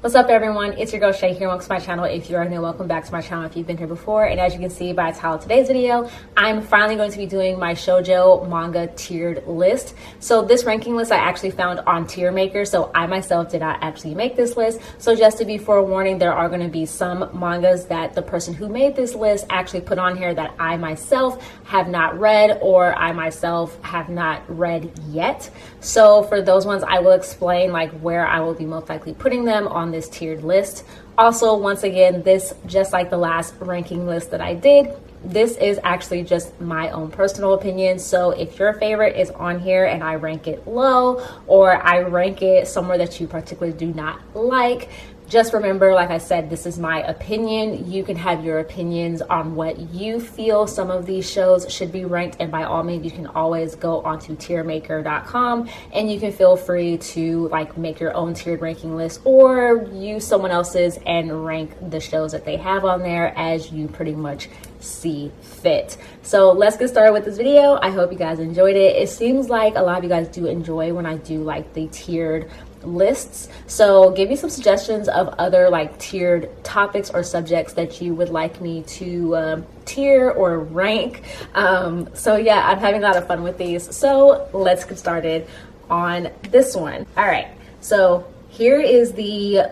What's up, everyone? It's your girl Shay here. Welcome to my channel. If you are new, welcome back to my channel if you've been here before. And as you can see by the title of today's video, I'm finally going to be doing my shoujo manga tiered list. So this ranking list I actually found on Tier Maker, so I myself did not actually make this list. So just to be forewarning, there are going to be some mangas that the person who made this list actually put on here that I myself have not read or I myself have not read yet. So for those ones, I will explain like where I will be most likely putting them on this tiered list. Also, once again, this, just like the last ranking list that I did, this is actually just my own personal opinion. So if your favorite is on here and I rank it low or I rank it somewhere that you particularly do not like, just remember, like I said, this is my opinion. You can have your opinions on what you feel some of these shows should be ranked. And by all means, you can always go onto tiermaker.com and you can feel free to like make your own tiered ranking list or use someone else's and rank the shows that they have on there as you pretty much see fit. So let's get started with this video. I hope you guys enjoyed it. It seems like a lot of you guys do enjoy when I do like the tiered lists, so give me some suggestions of other like tiered topics or subjects that you would like me to tier or rank. So yeah, I'm having a lot of fun with these, so let's get started on this one. All right, so here is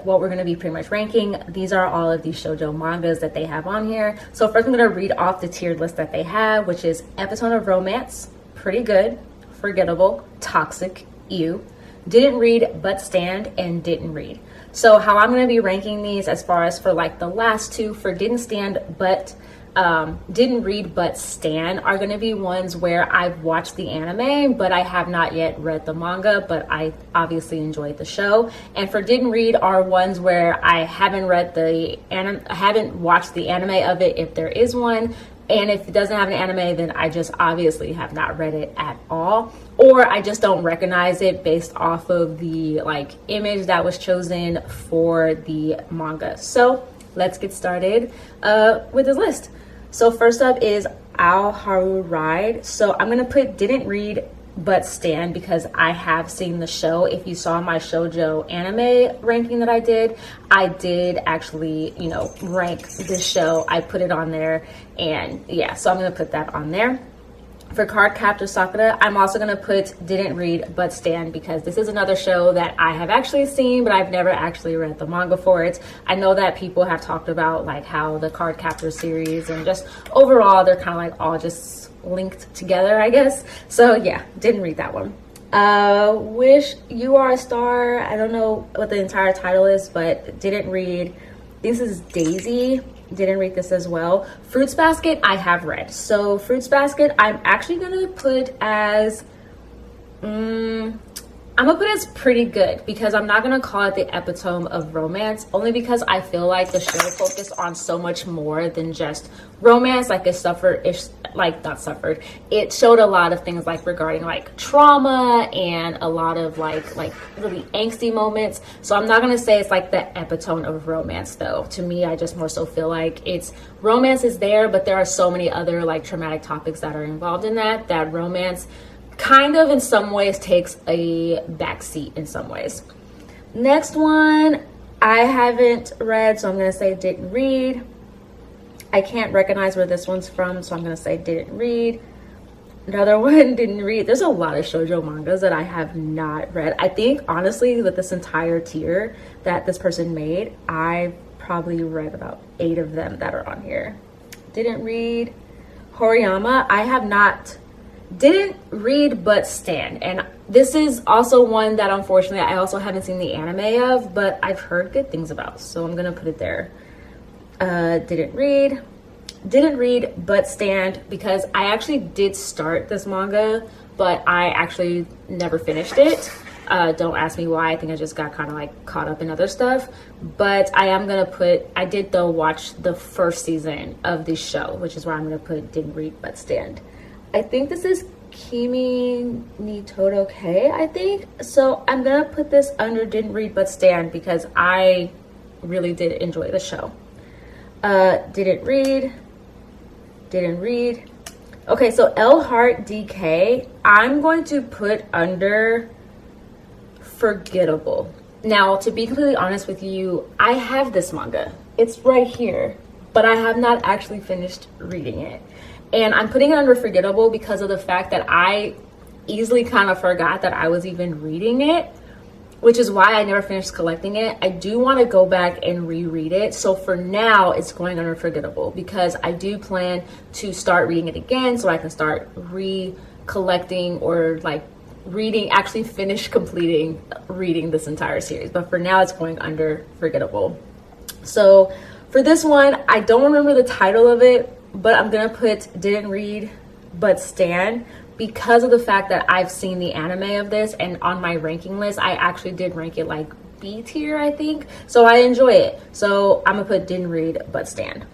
what we're going to be pretty much ranking. These are all of these shoujo mangas that they have on here. So first I'm going to read off the tiered list that they have, which is Epitome of Romance, pretty good, forgettable, toxic, ew, didn't read but stand, and didn't read. So how I'm going to be ranking these as far as for like the last two, for didn't read but stand, are going to be ones where I've watched the anime but I have not yet read the manga, but I obviously enjoyed the show. And for didn't read are ones where I haven't read the anime, I haven't watched the anime of it if there is one. And if it doesn't have an anime, then I just obviously have not read it at all. Or I just don't recognize it based off of the like image that was chosen for the manga. So let's get started with this list. So first up is Haru Ride. So I'm gonna put didn't read but stand because I have seen the show. If you saw my shoujo anime ranking that I did actually, you know, rank this show. I put it on there, and yeah, so I'm gonna put that on there. For Cardcaptor Sakura, I'm also going to put didn't read but stand because this is another show that I have actually seen, but I've never actually read the manga for it. I know that people have talked about like how the Cardcaptor series and just overall they're kind of like all just linked together, I guess. So yeah, didn't read that one. Wish You Are a Star. I don't know what the entire title is, but didn't read. This is Daisy. Didn't read this as well. Fruits Basket I have read. So Fruits Basket I'm actually gonna put as I'm gonna put it as pretty good because I'm not gonna call it the epitome of romance, only because I feel like the show focused on so much more than just romance. Like it showed a lot of things like regarding like trauma and a lot of like really angsty moments. So I'm not gonna say it's like the epitome of romance though. To me, I just more so feel like it's romance is there, but there are so many other like traumatic topics that are involved in that romance kind of in some ways takes a backseat in some ways. Next one I haven't read, so I'm gonna say didn't read. I can't recognize where this one's from, so I'm gonna say didn't read. Another one, didn't read. There's a lot of shoujo mangas that I have not read. I think honestly that this entire tier that this person made, I probably read about 8 of them that are on here. Didn't read. Horiyama, I have not. Didn't read but stand, and this is also one that unfortunately I also haven't seen the anime of, but I've heard good things about, so I'm gonna put it there. Didn't read but stand because I actually did start this manga, but I actually never finished it. Don't ask me why. I think I just got kind of like caught up in other stuff, but I did though watch the first season of this show, which is where I'm gonna put didn't read but stand. I think this is Kimi ni Todoke, I think. So I'm gonna put this under didn't read but stand because I really did enjoy the show. Didn't read. Okay, so L Heart DK, I'm going to put under forgettable. Now, to be completely honest with you, I have this manga. It's right here, but I have not actually finished reading it. And I'm putting it under forgettable because of the fact that I easily kind of forgot that I was even reading it, which is why I never finished collecting it. I do want to go back and reread it. So for now, it's going under forgettable because I do plan to start reading it again so I can start recollecting or like reading, actually finish completing reading this entire series. But for now, it's going under forgettable. So for this one, I don't remember the title of it, but I'm gonna put didn't read but stan because of the fact that I've seen the anime of this, and on my ranking list, I actually did rank it like B tier, I think. So I enjoy it. So I'm gonna put didn't read but stan.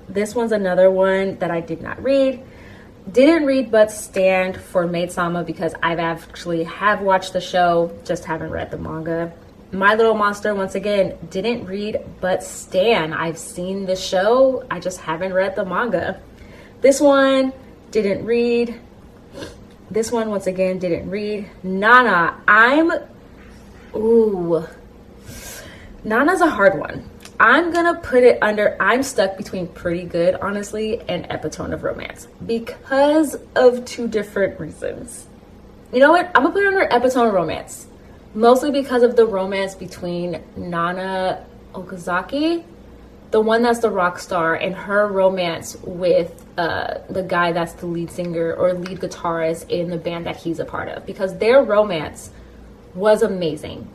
This one's another one that I did not read. Didn't read but stand for Maid-sama because I've actually have watched the show, just haven't read the manga. My Little Monster, once again, didn't read but stan. I've seen the show, I just haven't read the manga. This one, didn't read. This one, once again, didn't read. Nana, Nana's a hard one. I'm gonna put it under, I'm stuck between Pretty Good, honestly, and Epitome of Romance because of two different reasons. You know what? I'm gonna put it under Epitome of Romance, mostly because of the romance between Nana Okazaki, the one that's the rock star, and her romance with the guy that's the lead singer or lead guitarist in the band that he's a part of, because their romance was amazing.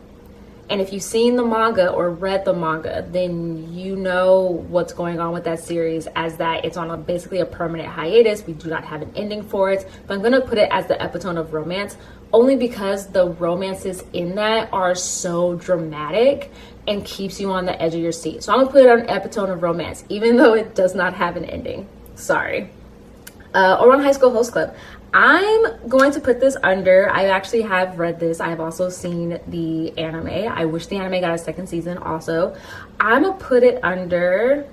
And if you've seen the manga or read the manga, then you know what's going on with that series, as that it's on basically a permanent hiatus. We do not have an ending for it, but I'm gonna put it as the Epitome of Romance only because the romances in that are so dramatic and keeps you on the edge of your seat. So I'm gonna put it on Epitome of Romance, even though it does not have an ending. Sorry. Ouran High School Host Club. I'm going to put this under, I actually have read this. I have also seen the anime. I wish the anime got a second season also. I'm gonna put it under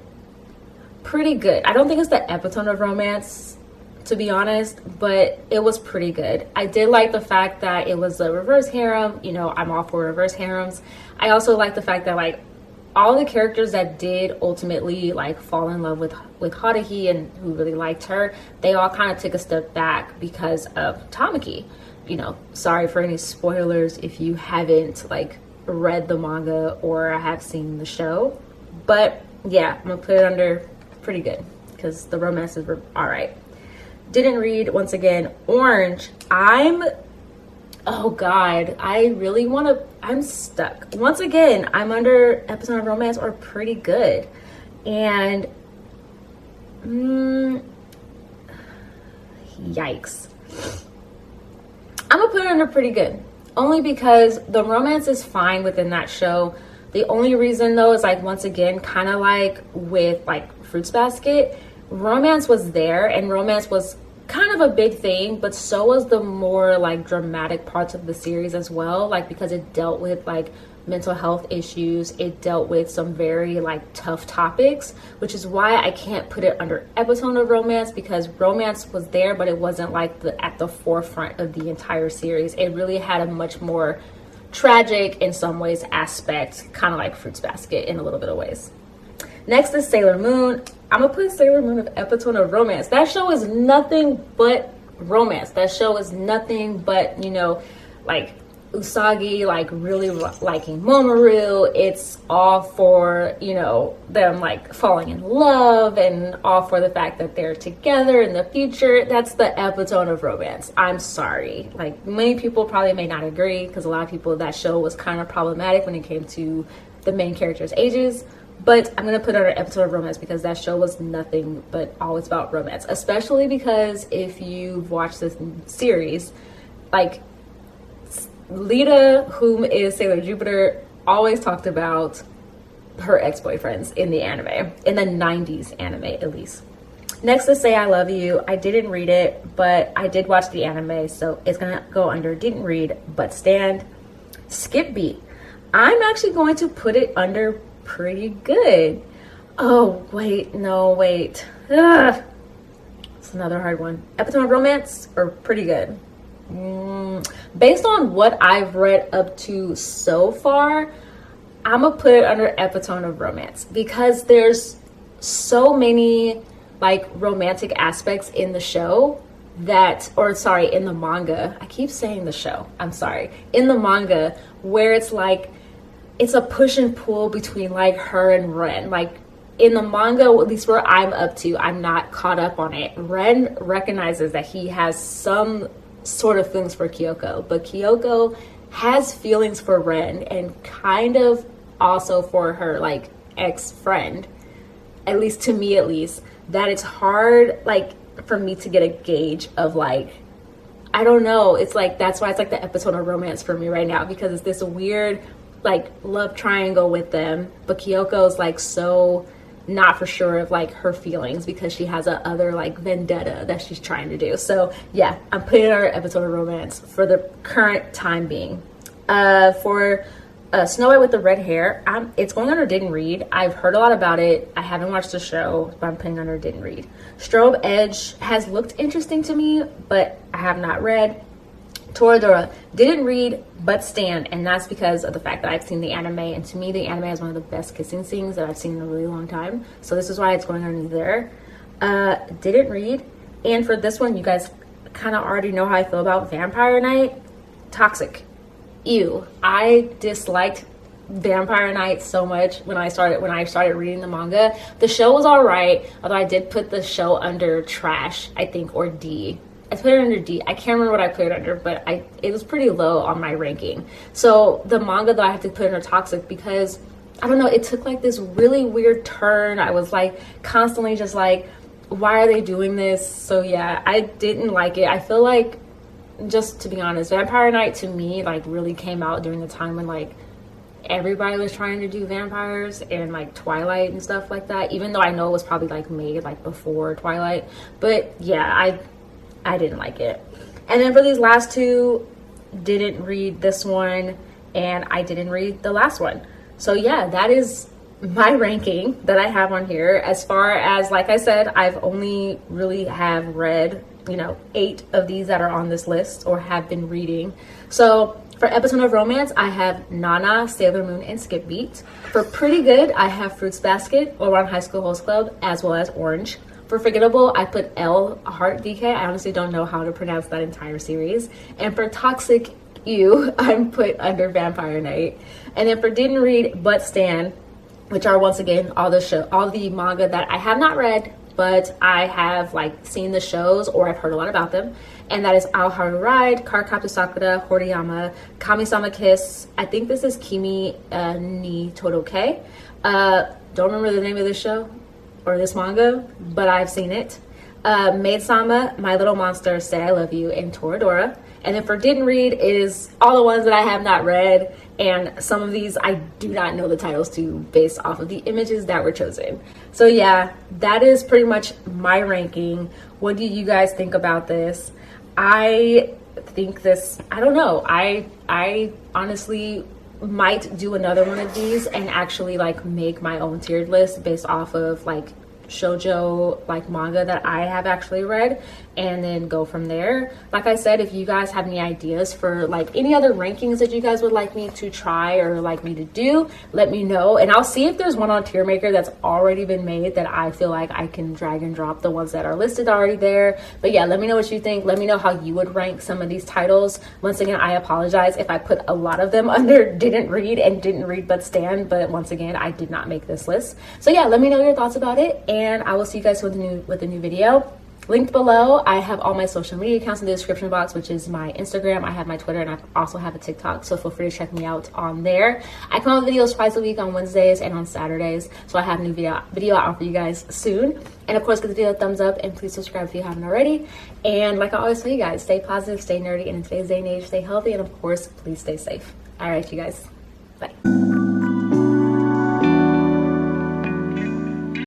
Pretty Good. I don't think it's the Epitome of Romance, to be honest, but it was pretty good. I did like the fact that it was a reverse harem. You know, I'm all for reverse harems. I also like the fact that like all the characters that did ultimately like fall in love with Haruhi and who really liked her, they all kind of took a step back because of Tamaki. You know, sorry for any spoilers if you haven't like read the manga or have seen the show, but yeah, I'm gonna put it under Pretty Good because the romances were all right. Didn't read, once again, Orange. Oh God, I'm stuck. Once again, I'm under Epitome of Romance or Pretty Good. And, yikes. I'm gonna put it under Pretty Good. Only because the romance is fine within that show. The only reason though is like, once again, kind of like with like Fruits Basket, romance was there and romance was kind of a big thing, but so was the more like dramatic parts of the series as well, like because it dealt with like mental health issues, it dealt with some very like tough topics, which is why I can't put it under Epitome of Romance, because romance was there but it wasn't like at the forefront of the entire series. It really had a much more tragic in some ways aspect, kind of like Fruits Basket in a little bit of ways. Next is Sailor Moon. I'm gonna put Sailor Moon of Epitome of Romance. That show is nothing but romance. That show is nothing but, you know, like Usagi like really liking Momoru. It's all for, you know, them like falling in love and all for the fact that they're together in the future. That's the Epitome of Romance. I'm sorry. Like many people probably may not agree because a lot of people, that show was kind of problematic when it came to the main characters' ages. But I'm going to put it on an Epitome of Romance because that show was nothing but always about romance. Especially because if you've watched this series, like Lita, whom is Sailor Jupiter, always talked about her ex-boyfriends in the anime. In the 90s anime, at least. Next is Say I Love You. I didn't read it, but I did watch the anime. So it's going to go under didn't read, but stand. Skip Beat. I'm actually going to put it under Pretty Good. Oh, wait, no, wait. Ugh. It's another hard one. Epitome of Romance or Pretty Good? Based on what I've read up to so far, I'm gonna put it under epitome of romance because there's so many like romantic aspects in the show that, or sorry, in the manga. I keep saying the show. I'm sorry. In the manga, where it's like it's a push and pull between like her and Ren. Like in the manga, at least where I'm up to, I'm not caught up on it. Ren recognizes that he has some sort of feelings for Kyoko, but Kyoko has feelings for Ren and kind of also for her like ex-friend, at least to me, at least, that it's hard like for me to get a gauge of like, I don't know, it's like that's why it's like the epitome of romance for me right now, because it's this weird like love triangle with them, but Kyoko's like so not for sure of like her feelings because she has a other like vendetta that she's trying to do. So yeah, I'm putting her episode of romance for the current time being. For Snow White with the red hair, it's going under didn't read. I've heard a lot about it. I haven't watched the show, but I'm putting under didn't read. Strobe Edge has looked interesting to me, but I have not read. Toradora didn't read but stand, and that's because of the fact that I've seen the anime, and to me the anime is one of the best kissing scenes that I've seen in a really long time, so this is why it's going underneath there. Didn't read. And for this one, you guys kind of already know how I feel about Vampire Knight. Toxic. Ew. I disliked Vampire Knight so much when I started reading the manga. The show was all right, although I did put the show under trash, I think, or D. I put it under D. I can't remember what I put it under, but it was pretty low on my ranking. So the manga, though, I have to put under toxic because, I don't know, it took like this really weird turn. I was like constantly just like, why are they doing this? So yeah, I didn't like it. I feel like, just to be honest, Vampire Knight to me like really came out during the time when like everybody was trying to do vampires and like Twilight and stuff like that, even though I know it was probably like made like before Twilight. But yeah, I didn't like it. And then for these last two, didn't read this one, and I didn't read the last one. So yeah, that is my ranking that I have on here. As far as, like I said, I've only really have read, 8 of these that are on this list or have been reading. So for Epitome of Romance, I have Nana, Sailor Moon, and Skip Beat. For Pretty Good, I have Fruits Basket, Ouran High School Host Club, as well as Orange. For Forgettable, I put L Heart DK. I honestly don't know how to pronounce that entire series. And for Toxic U, I'm put under Vampire Knight. And then for Didn't Read But Stan, which are once again all the manga that I have not read, but I have like seen the shows or I've heard a lot about them. And that is Haru Ride, Cardcaptor Sakura, Horiyama, Kami-sama Kiss. I think this is Kimi ni Todoke. Don't remember the name of this show or this manga, but I've seen it. Maid-sama, My Little Monster, Say I Love You, and Toradora. And then for Didn't Read is all the ones that I have not read, and some of these I do not know the titles to based off of the images that were chosen. So yeah, that is pretty much my ranking. What do you guys think about this? I think this, I don't know, I honestly might do another one of these and actually like make my own tiered list based off of like shoujo like manga that I have actually read, and then go from there. Like I said, if you guys have any ideas for like any other rankings that you guys would like me to try or like me to do, let me know, and I'll see if there's one on Tier Maker that's already been made that I feel like I can drag and drop the ones that are listed already there. But yeah, let me know what you think. Let me know how you would rank some of these titles. Once again, I apologize if I put a lot of them under Didn't Read and Didn't Read But Stand, but once again, I did not make this list. So yeah, let me know your thoughts about it, and I will see you guys with a new video. Linked below, I have all my social media accounts in the description box, which is my Instagram, I have my Twitter, and I also have a TikTok, so feel free to check me out on there. I come out with videos twice a week on Wednesdays and on Saturdays, so I have a new video out for you guys soon. And of course, give the video a thumbs up, and please subscribe if you haven't already. And like I always tell you guys, stay positive, stay nerdy, and in today's day and age, stay healthy, and of course, please stay safe. All right, you guys, bye.